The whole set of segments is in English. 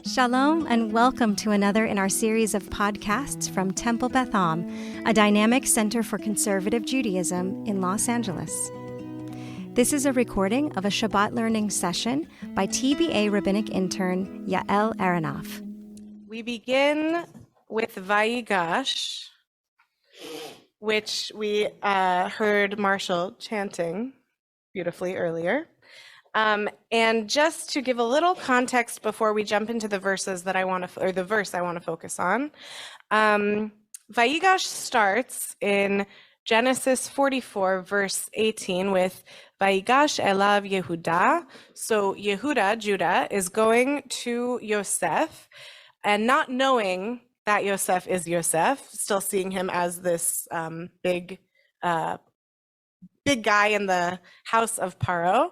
Shalom and welcome to another in our series of podcasts from Temple Beth Am, a dynamic center for conservative Judaism in Los Angeles. This is a recording of a Shabbat learning session by TBA Rabbinic Intern Yael Aranoff. We begin with Vayigash, which we heard Marshall chanting beautifully earlier. And just to give a little context before we jump into the verses that the verse I want to focus on, Vayigash starts in Genesis 44, verse 18, with Vayigash elav Yehuda. So Yehuda, Judah, is going to Yosef, and not knowing that Yosef is Yosef, still seeing him as this big guy in the house of Paro.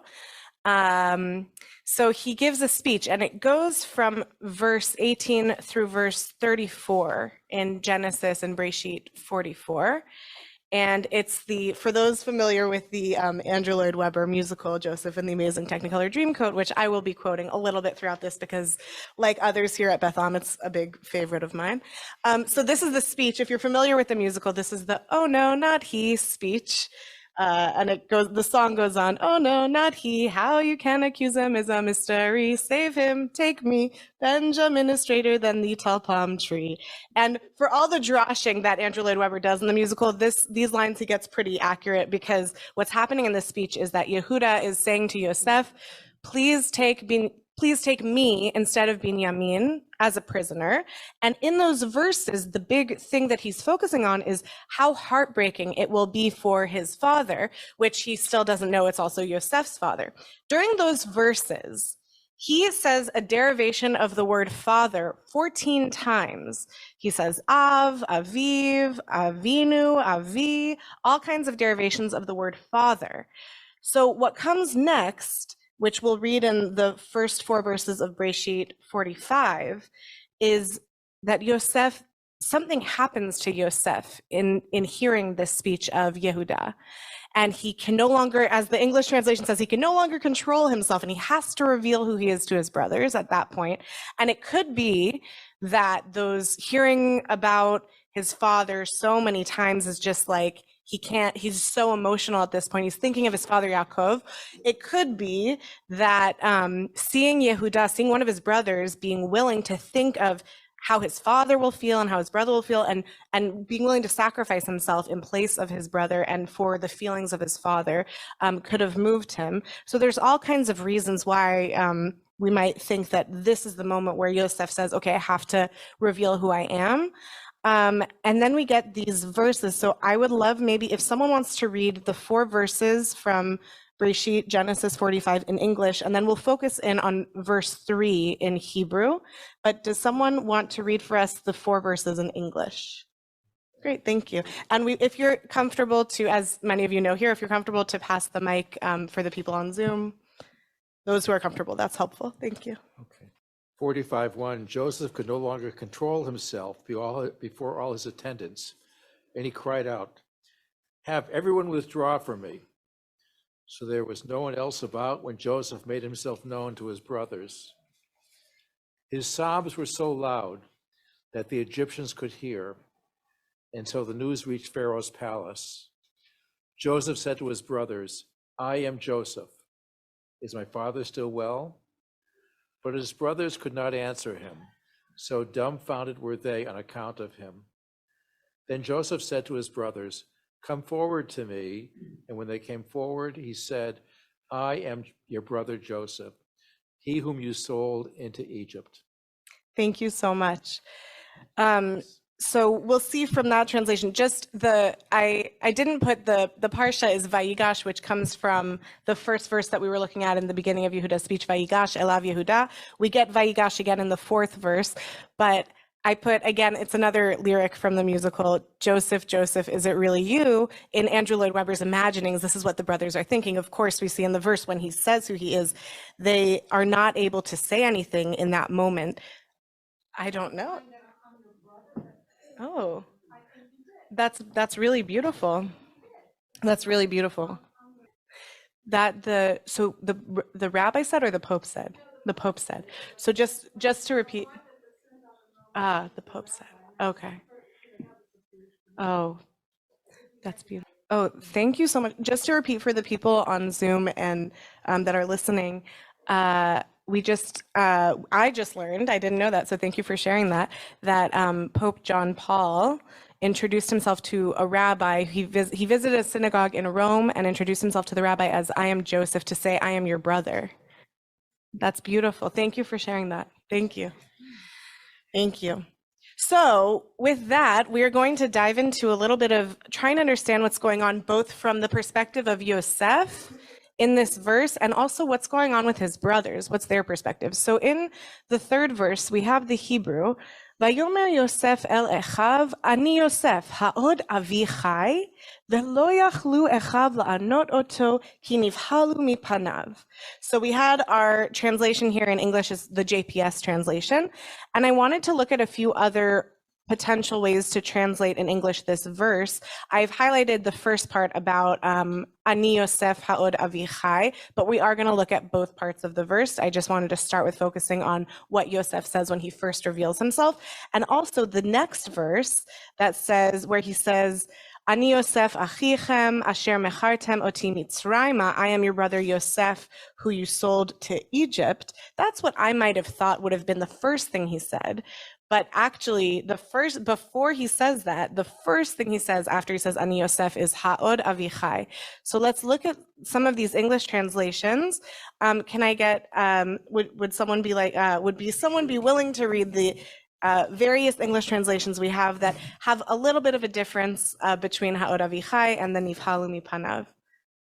So he gives a speech, and it goes from verse 18 through verse 34 in Genesis and Breshit 44. And it's for those familiar with the Andrew Lloyd Webber musical, Joseph and the Amazing Technicolor Dreamcoat, which I will be quoting a little bit throughout this because, like others here at Beth Am, it's a big favorite of mine. So this is the speech. If you're familiar with the musical, this is the "Oh no, not he" speech. And the song goes on, "Oh no, not he, how you can accuse him is a mystery, save him, take me, Benjamin is straighter than the tall palm tree." And for all the drashing that Andrew Lloyd Webber does in the musical, these lines he gets pretty accurate, because what's happening in this speech is that Yehuda is saying to Yosef, please take me instead of Binyamin as a prisoner. And in those verses, the big thing that he's focusing on is how heartbreaking it will be for his father, which he still doesn't know it's also Yosef's father. During those verses, he says a derivation of the word father 14 times. He says Av, Aviv, Avinu, Avi, all kinds of derivations of the word father. So what comes next, which we'll read in the first 4 verses of Breshit 45, is that something happens to Yosef in hearing this speech of Yehuda. And he can no longer, as the English translation says, he can no longer control himself, and he has to reveal who he is to his brothers at that point. And it could be that those hearing about his father so many times is just like, he's so emotional at this point. He's thinking of his father Yaakov. It could be that seeing Yehuda, seeing one of his brothers, being willing to think of how his father will feel and how his brother will feel, and being willing to sacrifice himself in place of his brother and for the feelings of his father, could have moved him. So there's all kinds of reasons why we might think that this is the moment where Yosef says, okay, I have to reveal who I am. And then we get these verses. So I would love maybe if someone wants to read the 4 verses from Breshit, Genesis 45 in English, and then we'll focus in on verse 3 in Hebrew. But does someone want to read for us the 4 verses in English? Great, thank you. And if you're comfortable to, as many of you know here, if you're comfortable to pass the mic for the people on Zoom, those who are comfortable, that's helpful. Thank you. Okay. 45:1, Joseph could no longer control himself before all his attendants, and he cried out, "Have everyone withdraw from me." So there was no one else about when Joseph made himself known to his brothers. His sobs were so loud that the Egyptians could hear, and so the news reached Pharaoh's palace. Joseph said to his brothers, "I am Joseph. Is my father still well?" But his brothers could not answer him, so dumbfounded were they on account of him. Then Joseph said to his brothers, "Come forward to me." And when they came forward, he said, "I am your brother Joseph, he whom you sold into Egypt." Thank you so much. So we'll see from that translation, just I didn't put the parsha is Vayigash, which comes from the first verse that we were looking at in the beginning of Yehuda's speech, Vayigash elav Yehuda. We get Vayigash again in the 4th verse, but I put, again, it's another lyric from the musical, "Joseph, Joseph, is it really you?" In Andrew Lloyd Webber's imaginings, this is what the brothers are thinking. Of course, we see in the verse when he says who he is, they are not able to say anything in that moment. I don't know. Oh, that's really beautiful. That's really beautiful. So the rabbi said or the Pope said? The Pope said. So just to repeat, the Pope said. Okay. Oh, that's beautiful. Oh, thank you so much. Just to repeat for the people on Zoom and that are listening, I just learned, I didn't know that, so thank you for sharing that, that Pope John Paul introduced himself to a rabbi. He visited a synagogue in Rome and introduced himself to the rabbi as, I am Joseph, to say, I am your brother. That's beautiful. Thank you for sharing that. Thank you. Thank you. So with that, we are going to dive into a little bit of trying to understand what's going on, both from the perspective of Yosef in this verse and also what's going on with his brothers, what's their perspective. So in the third verse, we have the Hebrew, Vayomer Yosef el Echav, Ani Yosef, ha'od avi chai, ve'lo yachlu Echav la'anot oto, ki nivhalu mipanav. So we had our translation here in English is the JPS translation, and I wanted to look at a few other potential ways to translate in English this verse. I've highlighted the first part about Ani Yosef ha'od avi chai, but we are going to look at both parts of the verse. I just wanted to start with focusing on what Yosef says when he first reveals himself, and also the next verse that says, where he says, Ani Yosef achichem asher mechartem oti mitzrayma, I am your brother Yosef, who you sold to Egypt. That's what I might have thought would have been the first thing he said. But actually, before he says that, the first thing he says after he says Ani Yosef is Ha'od Avichai. So let's look at some of these English translations. Can I get, would someone be like, someone be willing to read the various English translations we have that have a little bit of a difference between Ha'od Avichai and the Nivhalu Mipanav?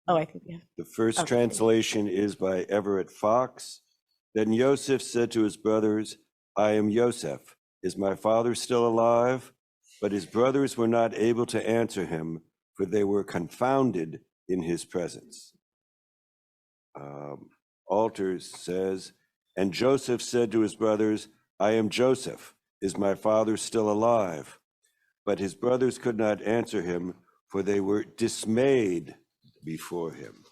Oh, I think we have. The first translation is by Everett Fox. Then Yosef said to his brothers, I am Yosef. Is my father still alive? But his brothers were not able to answer him, for they were confounded in his presence. Alters says, and Joseph said to his brothers, I am Joseph. Is my father still alive? But his brothers could not answer him, for they were dismayed before him.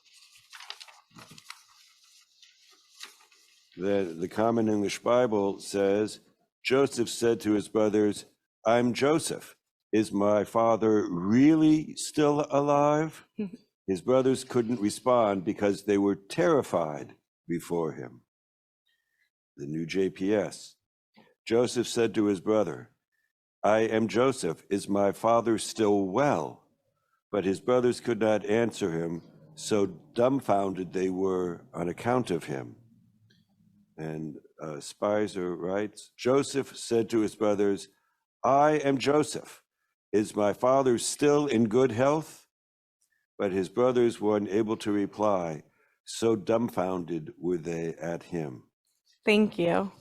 The Common English Bible says, Joseph said to his brothers, I'm Joseph. Is my father really still alive? His brothers couldn't respond because they were terrified before him. The New JPS. Joseph said to his brother, I am Joseph. Is my father still well? But his brothers could not answer him, so dumbfounded they were on account of him. And Spicer writes, Joseph said to his brothers, I am Joseph. Is my father still in good health? But his brothers were unable to reply, so dumbfounded were they at him. Thank you.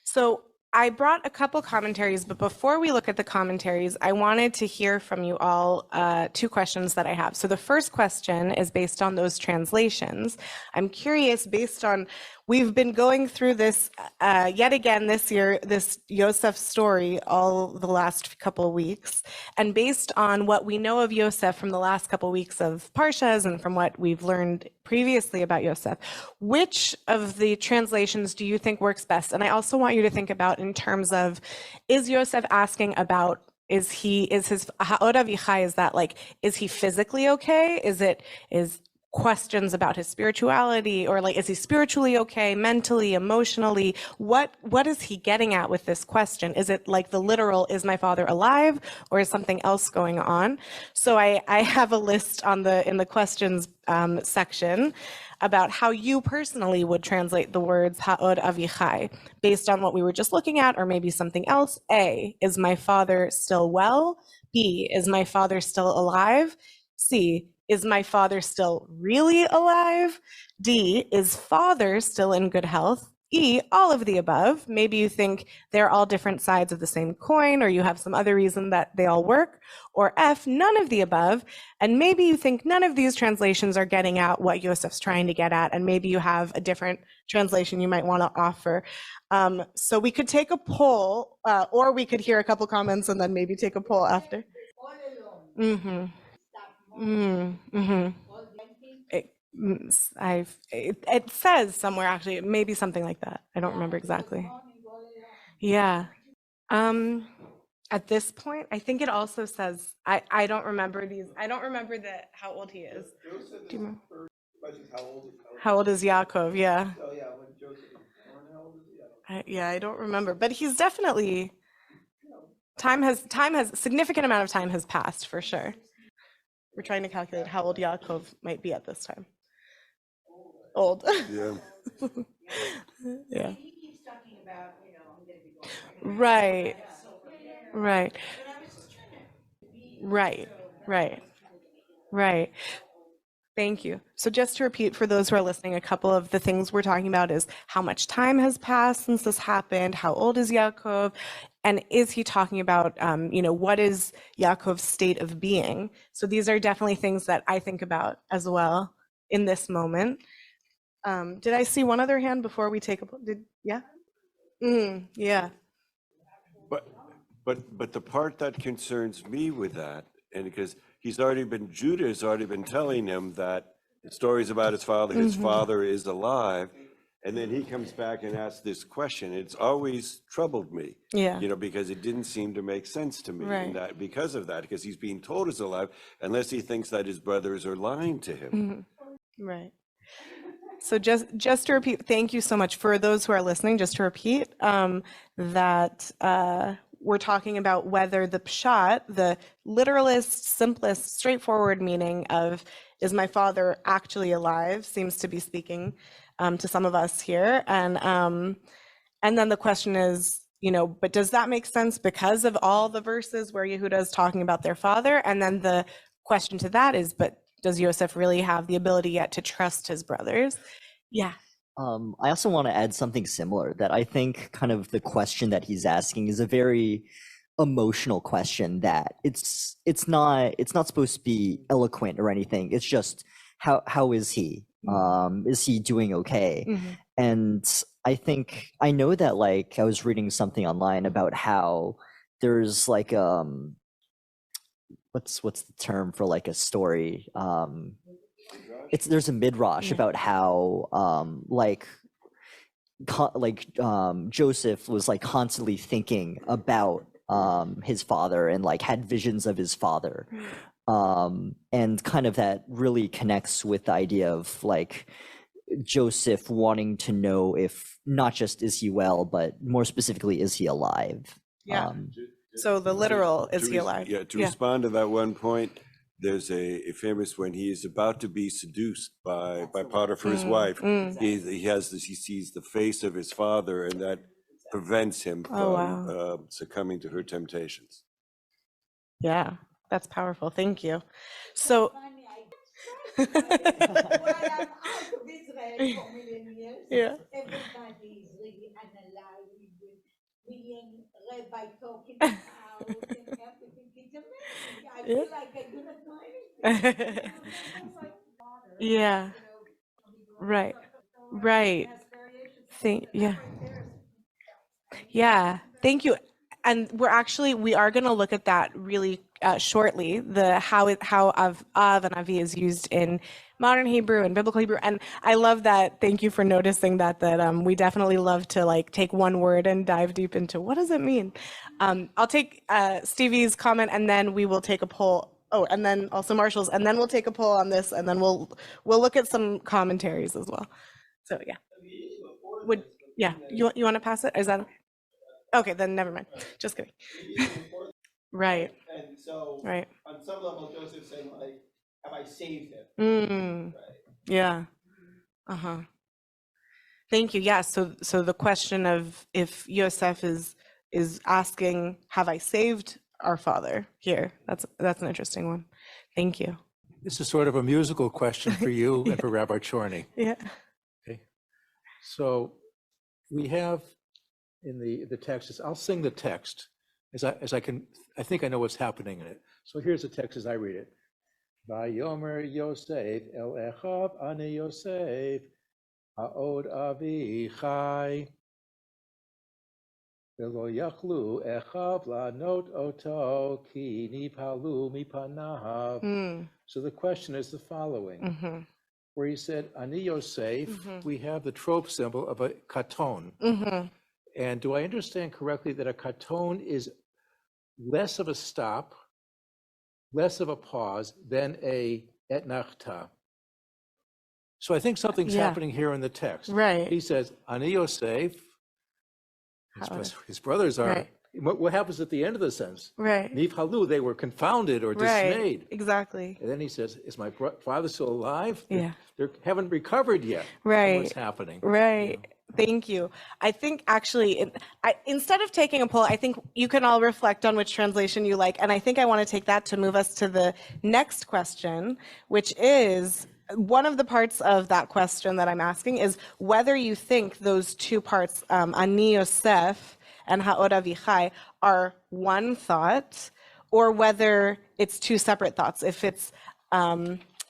So I brought a couple commentaries, but before we look at the commentaries, I wanted to hear from you all two questions that I have. So the first question is based on those translations. I'm curious, based on, we've been going through this yet again this year, this Yosef story all the last couple of weeks. And based on what we know of Yosef from the last couple of weeks of Parshas and from what we've learned previously about Yosef, which of the translations do you think works best? And I also want you to think about in terms of, is Yosef asking about, is his Ha'od Avichai, is that like, is he physically okay? Is questions about his spirituality, or like, is he spiritually okay, mentally, emotionally? What is he getting at with this question? Is it like the literal, is my father alive, or is something else going on? So I have a list in the questions section about how you personally would translate the words Ha'od Avichai based on what we were just looking at, or maybe something else. A, is my father still well? B, is my father still alive? C, is my father still really alive? D, is father still in good health? E, all of the above. Maybe you think they're all different sides of the same coin, or you have some other reason that they all work. Or F, none of the above. And maybe you think none of these translations are getting at what Yosef's trying to get at, and maybe you have a different translation you might want to offer. So we could take a poll, or we could hear a couple comments and then maybe take a poll after. It says somewhere, actually, maybe something like that. I don't remember exactly. Yeah. At this point, I think it also says, I don't remember these. I don't remember how old he is. Do you remember? How old is Yaakov? Yeah. I don't remember, but he's definitely, significant amount of time has passed for sure. We're trying to calculate how old Yaakov might be at this time. Old. Yeah. Yeah. Right. Right. Right. Thank you. So just to repeat for those who are listening, a couple of the things we're talking about is how much time has passed since this happened, how old is Yaakov, and is he talking about, what is Yaakov's state of being? So these are definitely things that I think about as well in this moment. Did I see one other hand before we take yeah? Yeah. But the part that concerns me with that, and because Judah has already been telling him that the stories about his father is alive, and then he comes back and asks this question. It's always troubled me, because it didn't seem to make sense to me, and that because of that, because he's being told he's alive, unless he thinks that his brothers are lying to him. Right. So just to repeat, thank you so much for those who are listening. Just to repeat that we're talking about whether the pshat, the literalist, simplest, straightforward meaning of "is my father actually alive?" seems to be speaking to some of us here, and then the question is, but does that make sense because of all the verses where Yehuda is talking about their father? And then the question to that is, but does Yosef really have the ability yet to trust his brothers? Yeah. I also want to add something similar, that I think kind of the question that he's asking is a very emotional question, that it's not supposed to be eloquent or anything. It's just how is he? Is he doing okay? And I know that, like, I was reading something online about how there's like what's the term for like a story? There's a midrash about how Joseph was like constantly thinking about his father, and like had visions of his father, and kind of that really connects with the idea of like Joseph wanting to know if not just is he well, but more specifically, is he alive? Yeah. So the literal, is he alive? Yeah, to respond to that one point, there's a famous, when he is about to be seduced by Potiphar's wife, he sees the face of his father, and that prevents him from succumbing to her temptations. Yeah, that's powerful. Thank you. So yeah. Everybody is really analyzing with million rabbi talking about and everything. It's amazing. I feel like I do not know anything. Yeah. Right. Yeah. Thank you. And we are going to look at that really shortly, the how of and avi is used in modern Hebrew and biblical Hebrew. And I love that. Thank you for noticing that we definitely love to like take one word and dive deep into what does it mean. I'll take Stevie's comment, and then we will take a poll. Oh, and then also Marshall's, and then we'll take a poll on this, and then we'll look at some commentaries as well. So yeah. You want to pass it? Is that okay? Then never mind. Just kidding. Right. And so, right. On some level, Joseph's saying, like, have I saved him? Right. Yeah. Thank you. Yeah. So the question of if Yosef is asking, have I saved our father here? That's an interesting one. Thank you. This is sort of a musical question for you and for Rabbi Chorny. Yeah. Okay. So we have in the text, I'll sing the text as I can. I think I know what's happening in it. So here's the text as I read it. Vayomer Yosef el Echav ani Yosef ha'od avi chai velo yachlu Echav la'not oto ki niphalu mipanav. So the question is the following. where he said, Ani Yosef, we have the trope symbol of a katon. And do I understand correctly that a katon is less of a stop, less of a pause than a etnachta? So I think something's happening here in the text. Right. He says, Ani Yosef, his brothers are. Right. What happens at the end of the sentence? Right. Nifhalu, they were confounded or dismayed. Right. Exactly. And then he says, is my father still alive? Yeah. They haven't recovered yet. Right. From what's happening. Right. Thank you. I think actually, instead of taking a poll, I think you can all reflect on which translation you like. And I think I want to take that to move us to the next question, which is, one of the parts of that question that I'm asking is whether you think those two parts, Ani Yosef and Ha'od Avichai, are one thought, or whether it's two separate thoughts. If it's,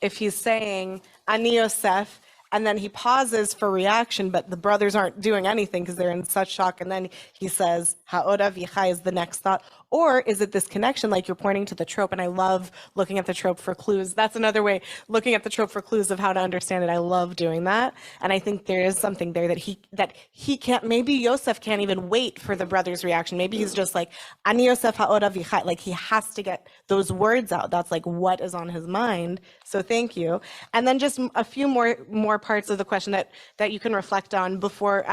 if he's saying Ani Yosef, and then he pauses for reaction, but the brothers aren't doing anything because they're in such shock. And then he says, Ha'od Avichai is the next thought. Or is it this connection, like you're pointing to the trope? And I love looking at the trope for clues. That's another way, looking at the trope for clues of how to understand it. I love doing that. And I think there is something there that he can't, maybe Yosef can't even wait for the brother's reaction. Maybe he's just like, Ani Yosef Ha'od Avichai, like he has to get those words out. That's like what is on his mind. So thank you. And then just a few more parts of the question that you can reflect on before,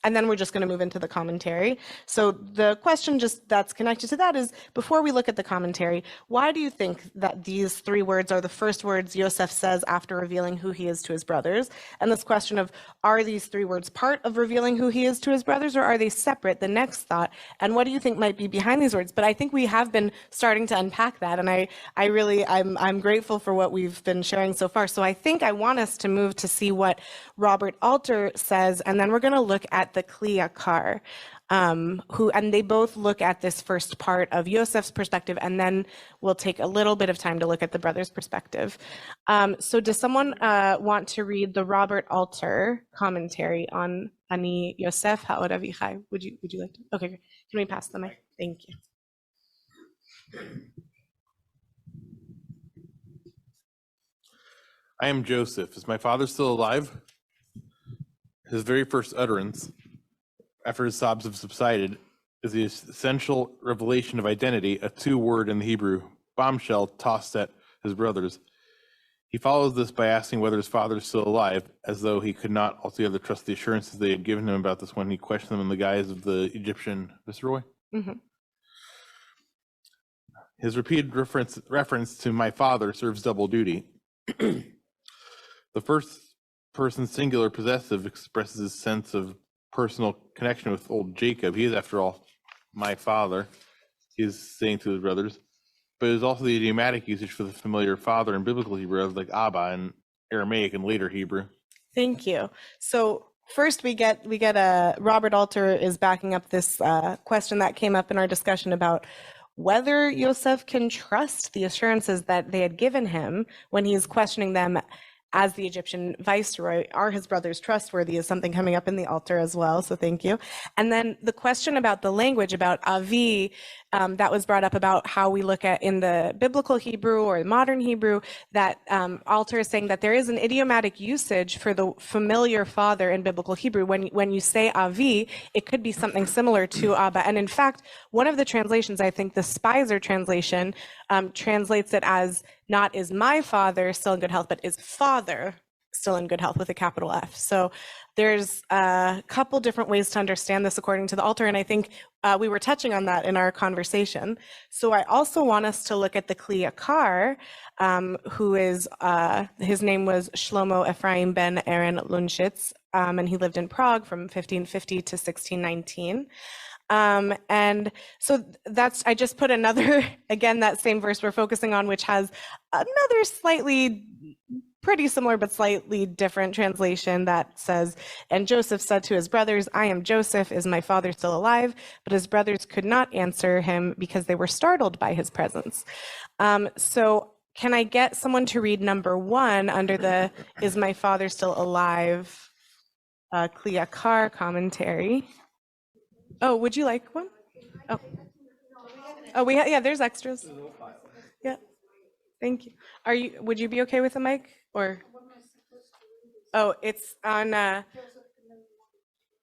and then we're just going to move into the commentary. So the question just that's connected to that is, before we look at the commentary, why do you think that these three words are the first words Yosef says after revealing who he is to his brothers? And this question of, are these three words part of revealing who he is to his brothers, or are they separate, the next thought? And what do you think might be behind these words? But I think we have been starting to unpack that, and I'm grateful for what we've been sharing so far. So I think I want us to move to see what Robert Alter says, and then we're going to look at the Kli Yakar, and they both look at this first part of Yosef's perspective, and then we'll take a little bit of time to look at the brother's perspective. So does someone want to read the Robert Alter commentary on Ani Yosef Ha'od Avichai? Would you like to? Okay, great. Can we pass the mic? Thank you. I am Joseph. Is my father still alive? His very first utterance, after his sobs have subsided, is the essential revelation of identity, a two-word in the Hebrew, bombshell tossed at his brothers. He follows this by asking whether his father is still alive, as though he could not altogether trust the assurances they had given him about this when he questioned them in the guise of the Egyptian viceroy. Mm-hmm. His repeated reference to my father serves double duty. The first person singular possessive expresses his sense of personal connection with old Jacob. He is, after all, my father, he is saying to his brothers. But it is also the idiomatic usage for the familiar father in biblical Hebrew, like Abba in Aramaic and later Hebrew. Thank you. So first we get Robert Alter is backing up this question that came up in our discussion about whether Yosef can trust the assurances that they had given him when he's questioning them as the Egyptian viceroy. Are his brothers trustworthy is something coming up in the altar as well, so thank you. And then the question about the language, about Avi, that was brought up about how we look at in the biblical Hebrew or modern Hebrew, that Alter is saying that there is an idiomatic usage for the familiar father in biblical Hebrew. When you say Avi, it could be something similar to Abba. And in fact, one of the translations, I think the Spicer translation, translates it as not is my father still in good health, but is father still in good health with a capital F. So there's a couple different ways to understand this according to the Alter, and I think we were touching on that in our conversation. So I also want us to look at the Kli Yakar, who is, his name was Shlomo Ephraim ben Aaron Lunshitz, and he lived in Prague from 1550 to 1619. And so that's, I just put another, again, that same verse we're focusing on, which has another slightly pretty similar but slightly different translation that says, and Joseph said to his brothers, I am Joseph, is my father still alive? But his brothers could not answer him because they were startled by his presence. So can I get someone to read number 1 under the, is my father still alive, Kli Yakar commentary? Oh, would you like one? Oh, yeah, there's extras. Yeah, thank you. Would you be okay with the mic, or? Oh, it's on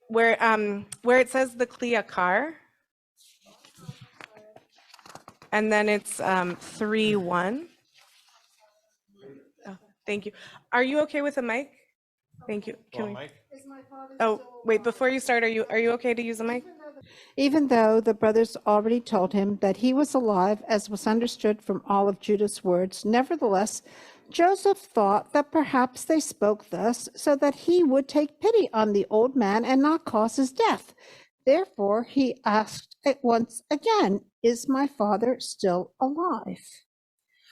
where it says the kliyakar, and then it's 3:1. Oh, thank you. Are you okay with a mic? Thank you. Can we? Oh, wait. Before you start, are you okay to use a mic? Even though the brothers already told him that he was alive, as was understood from all of Judah's words, nevertheless, Joseph thought that perhaps they spoke thus so that he would take pity on the old man and not cause his death. Therefore, he asked at once again, "Is my father still alive?"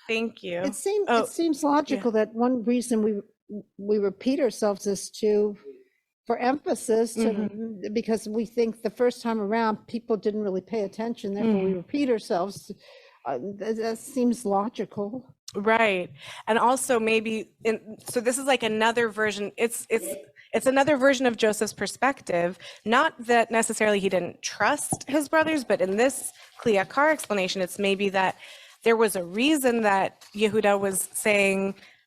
Thank you. It seems logical that one reason we repeat ourselves is for emphasis, because we think the first time around people didn't really pay attention. Therefore, we repeat ourselves. That seems logical. Right. And also maybe, so this is like another version. It's another version of Joseph's perspective. Not that necessarily he didn't trust his brothers, but in this kliyakar explanation, it's maybe that there was a reason that Yehuda was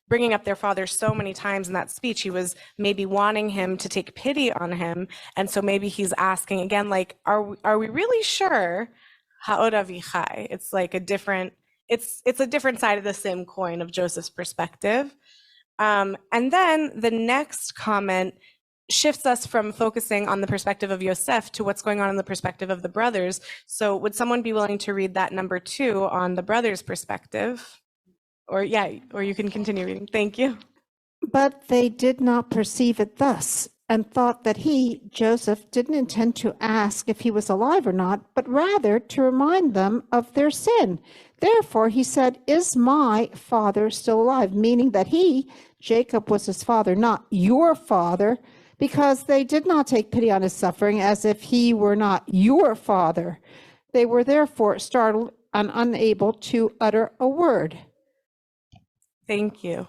bringing up their father so many times in that speech. He was maybe wanting him to take pity on him. And so maybe he's asking again, like, are we really sure? Ha'od avichai. It's like a different side of the same coin of Joseph's perspective. And then the next comment shifts us from focusing on the perspective of Yosef to what's going on in the perspective of the brothers. So would someone be willing to read that number 2 on the brothers' perspective? Or you can continue reading. Thank you. But they did not perceive it thus, and thought that he, Joseph, didn't intend to ask if he was alive or not, but rather to remind them of their sin. Therefore he said, "Is my father still alive?" Meaning that he, Jacob, was his father, not your father, because they did not take pity on his suffering as if he were not your father. They were therefore startled and unable to utter a word. Thank you.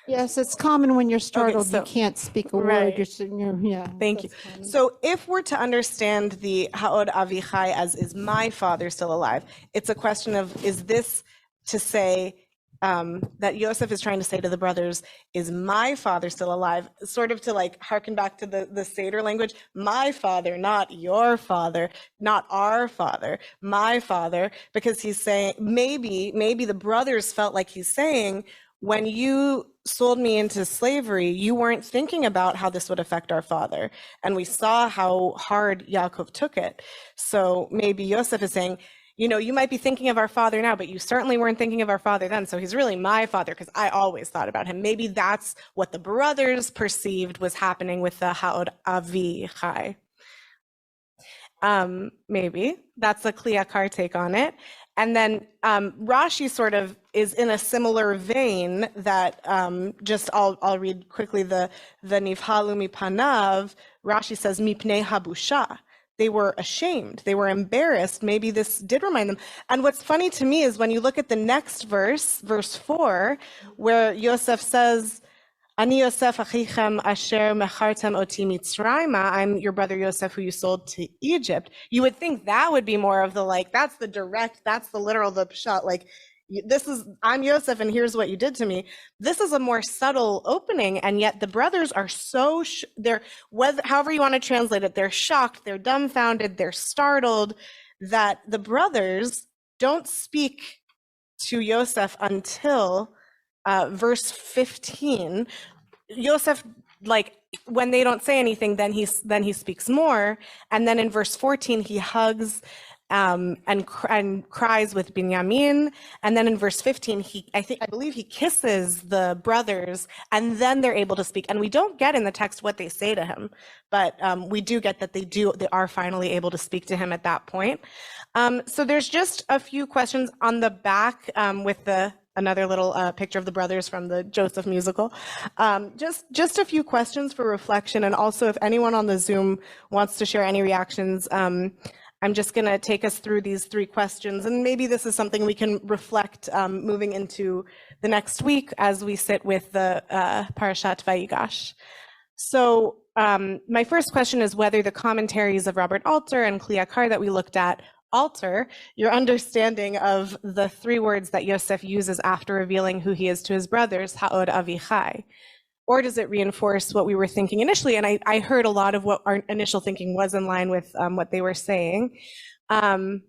Yes, it's common when you're startled, you can't speak a word. You're sitting there, Thank you. So if we're to understand the Ha'od Avichai as is my father still alive, it's a question of, is this to say that Yosef is trying to say to the brothers, is my father still alive? Sort of to like harken back to the Seder language, my father, not your father, not our father, my father, because he's saying, maybe the brothers felt like he's saying, when you sold me into slavery, you weren't thinking about how this would affect our father. And we saw how hard Yaakov took it. So maybe Yosef is saying, you might be thinking of our father now, but you certainly weren't thinking of our father then. So he's really my father because I always thought about him. Maybe that's what the brothers perceived was happening with the Ha'od Avichai. Maybe that's a kliyakar take on it. And then Rashi sort of is in a similar vein that I'll read quickly the Nivhalu mipanav. Rashi says mipnei habusha. They were ashamed. They were embarrassed. Maybe this did remind them. And what's funny to me is when you look at the next verse 4, where Yosef says, Ani Yosef achichem asher mechartem oti mitzrayma. I'm your brother Yosef who you sold to Egypt. You would think that would be more of the that's the literal, the pshat, like, I'm Yosef and here's what you did to me. This is a more subtle opening, and yet the brothers are so, however you want to translate it, they're shocked, they're dumbfounded, they're startled that the brothers don't speak to Yosef until verse 15. Yosef, when they don't say anything, then he speaks more, and then in verse 14 he hugs and cries with Binyamin, and then in verse 15 I believe he kisses the brothers, and then they're able to speak. And we don't get in the text what they say to him, but we do get that they are finally able to speak to him at that point. So there's just a few questions on the back with another little picture of the brothers from the Joseph musical. Just a few questions for reflection, and also if anyone on the Zoom wants to share any reactions, I'm just going to take us through these 3 questions, and maybe this is something we can reflect moving into the next week as we sit with the Parashat Vayigash. So my first question is whether the commentaries of Robert Alter and Kliyakar that we looked at alter your understanding of the 3 words that Yosef uses after revealing who he is to his brothers, Ha'od Avichai. or does it reinforce what we were thinking initially? And I heard a lot of what our initial thinking was in line with what they were saying. And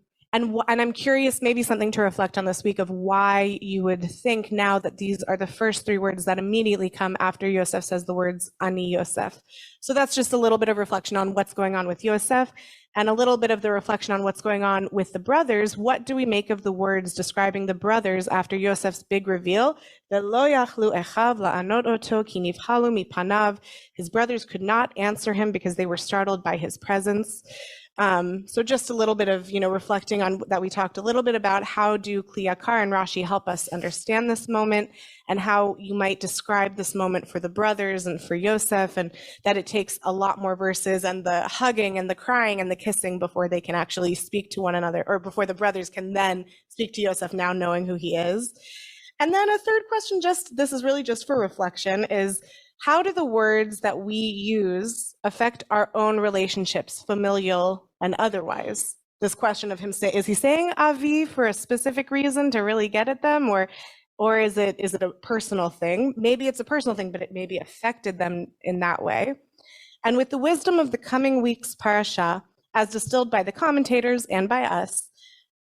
I'm curious, maybe something to reflect on this week, of why you would think now that these are the first three words that immediately come after Yosef says the words Ani Yosef. So that's just a little bit of reflection on what's going on with Yosef, and a little bit of the reflection on what's going on with the brothers. What do we make of the words describing the brothers after Yosef's big reveal? Ve'lo yachlu echav la'anot oto ki nivhalu mipanav. His brothers could not answer him because they were startled by his presence. So just a little bit of, reflecting on that. We talked a little bit about how do Kli Yakar and Rashi help us understand this moment, and how you might describe this moment for the brothers and for Yosef, and that it takes a lot more verses and the hugging and the crying and the kissing before they can actually speak to one another, or before the brothers can then speak to Yosef, now knowing who he is. And then a third question, this is really just for reflection, is how do the words that we use affect our own relationships, familial and otherwise? This question of him is he saying Avi for a specific reason to really get at them, or is it a personal thing? Maybe it's a personal thing, but it maybe affected them in that way. And with the wisdom of the coming week's parasha, as distilled by the commentators and by us,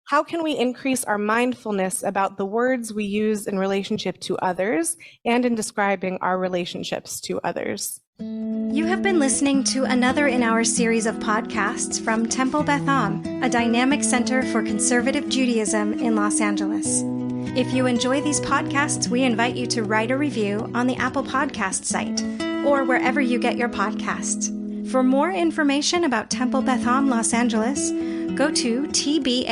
how can we increase our mindfulness about the words we use in relationship to others and in describing our relationships to others? You have been listening to another in our series of podcasts from Temple Beth Am, a dynamic center for conservative Judaism in Los Angeles. If you enjoy these podcasts, we invite you to write a review on the Apple Podcast site or wherever you get your podcasts. For more information about Temple Beth Am Los Angeles, go to tbala.org.